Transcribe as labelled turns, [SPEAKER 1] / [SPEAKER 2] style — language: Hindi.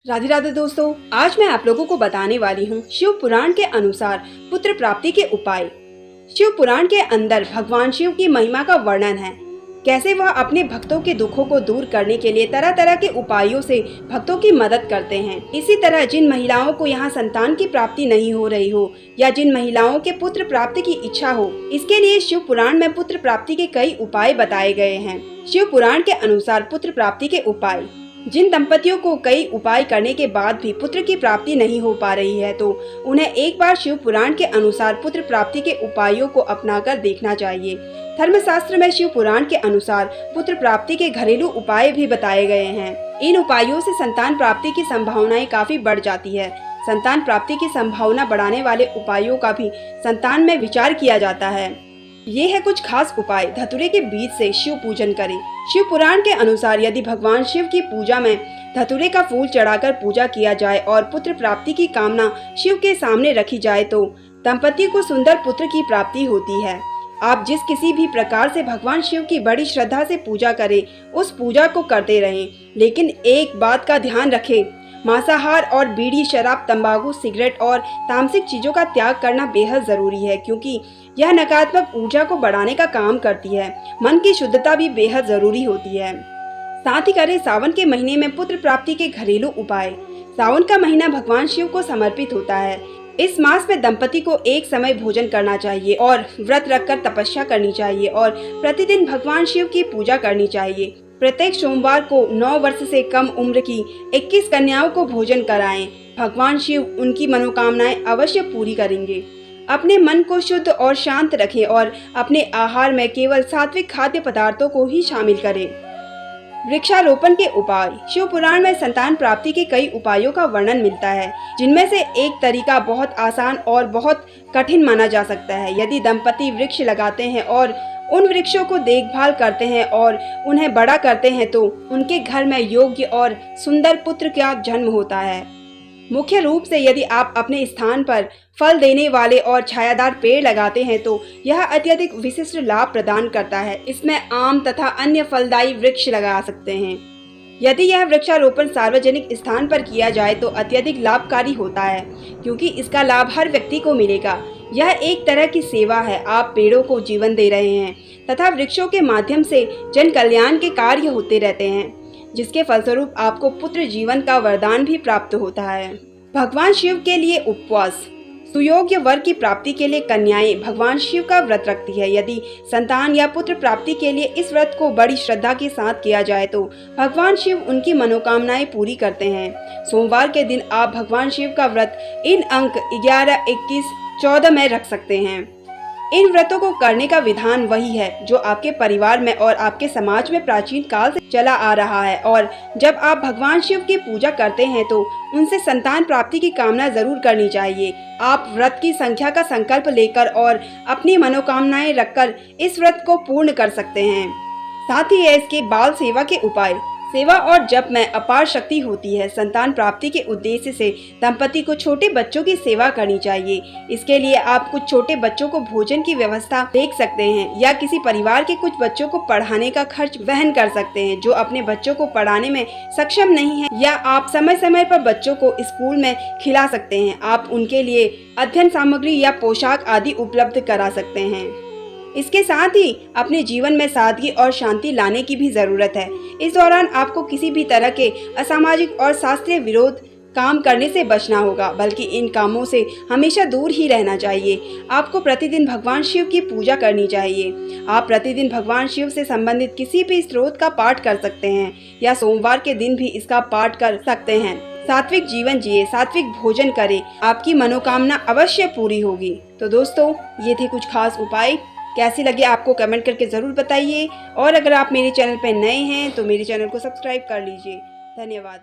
[SPEAKER 1] राधे राधे दोस्तों, आज मैं आप लोगों को बताने वाली हूँ शिव पुराण के अनुसार पुत्र प्राप्ति के उपाय। शिव पुराण के अंदर भगवान शिव की महिमा का वर्णन है, कैसे वह अपने भक्तों के दुखों को दूर करने के लिए तरह तरह के उपायों से भक्तों की मदद करते हैं। इसी तरह जिन महिलाओं को यहाँ संतान की प्राप्ति नहीं हो रही हो या जिन महिलाओं के पुत्र प्राप्ति की इच्छा हो, इसके लिए शिव पुराण में पुत्र प्राप्ति के कई उपाय बताए गए हैं। शिव पुराण के अनुसार पुत्र प्राप्ति के उपाय। जिन दंपतियों को कई उपाय करने के बाद भी पुत्र की प्राप्ति नहीं हो पा रही है, तो उन्हें एक बार शिव पुराण के अनुसार पुत्र प्राप्ति के उपायों को अपनाकर देखना चाहिए। धर्मशास्त्र में शिव पुराण के अनुसार पुत्र प्राप्ति के घरेलू उपाय भी बताए गए हैं। इन उपायों से संतान प्राप्ति की संभावनाएं काफी बढ़ जाती है। संतान प्राप्ति की संभावना बढ़ाने वाले उपायों का भी संतान में विचार किया जाता है। ये है कुछ खास उपाय। धतूरे के बीज से शिव पूजन करें। शिव पुराण के अनुसार यदि भगवान शिव की पूजा में धतूरे का फूल चढ़ाकर पूजा किया जाए और पुत्र प्राप्ति की कामना शिव के सामने रखी जाए, तो दंपति को सुंदर पुत्र की प्राप्ति होती है। आप जिस किसी भी प्रकार से भगवान शिव की बड़ी श्रद्धा से पूजा करें, उस पूजा को करते रहें, लेकिन एक बात का ध्यान रखें, मांसाहार और बीड़ी, शराब, तंबाकू, सिगरेट और तामसिक चीजों का त्याग करना बेहद जरूरी है, क्योंकि यह नकारात्मक ऊर्जा को बढ़ाने का काम करती है। मन की शुद्धता भी बेहद जरूरी होती है। साथ ही करें सावन के महीने में पुत्र प्राप्ति के घरेलू उपाय। सावन का महीना भगवान शिव को समर्पित होता है। इस मास में दंपति को एक समय भोजन करना चाहिए और व्रत रखकर तपस्या करनी चाहिए और प्रतिदिन भगवान शिव की पूजा करनी चाहिए। प्रत्येक सोमवार को 9 वर्ष से कम उम्र की 21 कन्याओं को भोजन कराएं। भगवान शिव उनकी मनोकामनाएं अवश्य पूरी करेंगे। अपने मन को शुद्ध और शांत रखें और अपने आहार में केवल सात्विक खाद्य पदार्थों को ही शामिल करें। वृक्षारोपण के उपाय। शिव पुराण में संतान प्राप्ति के कई उपायों का वर्णन मिलता है, जिनमें से एक तरीका बहुत आसान और बहुत कठिन माना जा सकता है। यदि दंपति वृक्ष लगाते हैं और उन वृक्षों को देखभाल करते हैं और उन्हें बड़ा करते हैं, तो उनके घर में योग्य और सुंदर पुत्र का जन्म होता है। मुख्य रूप से यदि आप अपने स्थान पर फल देने वाले और छायादार पेड़ लगाते हैं, तो यह अत्यधिक विशिष्ट लाभ प्रदान करता है। इसमें आम तथा अन्य फलदायी वृक्ष लगा सकते हैं। यदि यह वृक्षारोपण सार्वजनिक स्थान पर किया जाए तो अत्यधिक लाभकारी होता है, क्योंकि इसका लाभ हर व्यक्ति को मिलेगा। यह एक तरह की सेवा है। आप पेड़ों को जीवन दे रहे हैं तथा वृक्षों के माध्यम से जन कल्याण के कार्य होते रहते हैं, जिसके फलस्वरूप आपको पुत्र जीवन का वरदान भी प्राप्त होता है। भगवान शिव के लिए उपवास। सुयोग्य वर की प्राप्ति के लिए कन्याएं भगवान शिव का व्रत रखती है। यदि संतान या पुत्र प्राप्ति के लिए इस व्रत को बड़ी श्रद्धा के साथ किया जाए, तो भगवान शिव उनकी मनोकामनाएं पूरी करते हैं। सोमवार के दिन आप भगवान शिव का व्रत इन अंक 11, 21, 14 में रख सकते हैं। इन व्रतों को करने का विधान वही है जो आपके परिवार में और आपके समाज में प्राचीन काल से चला आ रहा है, और जब आप भगवान शिव की पूजा करते हैं तो उनसे संतान प्राप्ति की कामना जरूर करनी चाहिए। आप व्रत की संख्या का संकल्प लेकर और अपनी मनोकामनाएं रखकर इस व्रत को पूर्ण कर सकते हैं। साथ ही है इसके बाल सेवा के उपाय। सेवा और जप में अपार शक्ति होती है। संतान प्राप्ति के उद्देश्य से दंपति को छोटे बच्चों की सेवा करनी चाहिए। इसके लिए आप कुछ छोटे बच्चों को भोजन की व्यवस्था देख सकते हैं या किसी परिवार के कुछ बच्चों को पढ़ाने का खर्च वहन कर सकते हैं जो अपने बच्चों को पढ़ाने में सक्षम नहीं है, या आप समय समय पर बच्चों को स्कूल में खिला सकते हैं। आप उनके लिए अध्ययन सामग्री या पोशाक आदि उपलब्ध करा सकते हैं। इसके साथ ही अपने जीवन में सादगी और शांति लाने की भी जरूरत है। इस दौरान आपको किसी भी तरह के असामाजिक और शास्त्रीय विरोध काम करने से बचना होगा, बल्कि इन कामों से हमेशा दूर ही रहना चाहिए। आपको प्रतिदिन भगवान शिव की पूजा करनी चाहिए। आप प्रतिदिन भगवान शिव से संबंधित किसी भी स्त्रोत का पाठ कर सकते हैं या सोमवार के दिन भी इसका पाठ कर सकते हैं। सात्विक जीवन जिए, सात्विक भोजन करें, आपकी मनोकामना अवश्य पूरी होगी। तो दोस्तों, ये थे कुछ खास उपाय। कैसी लगे आपको कमेंट करके ज़रूर बताइए, और अगर आप मेरे चैनल पर नए हैं तो मेरे चैनल को सब्सक्राइब कर लीजिए। धन्यवाद।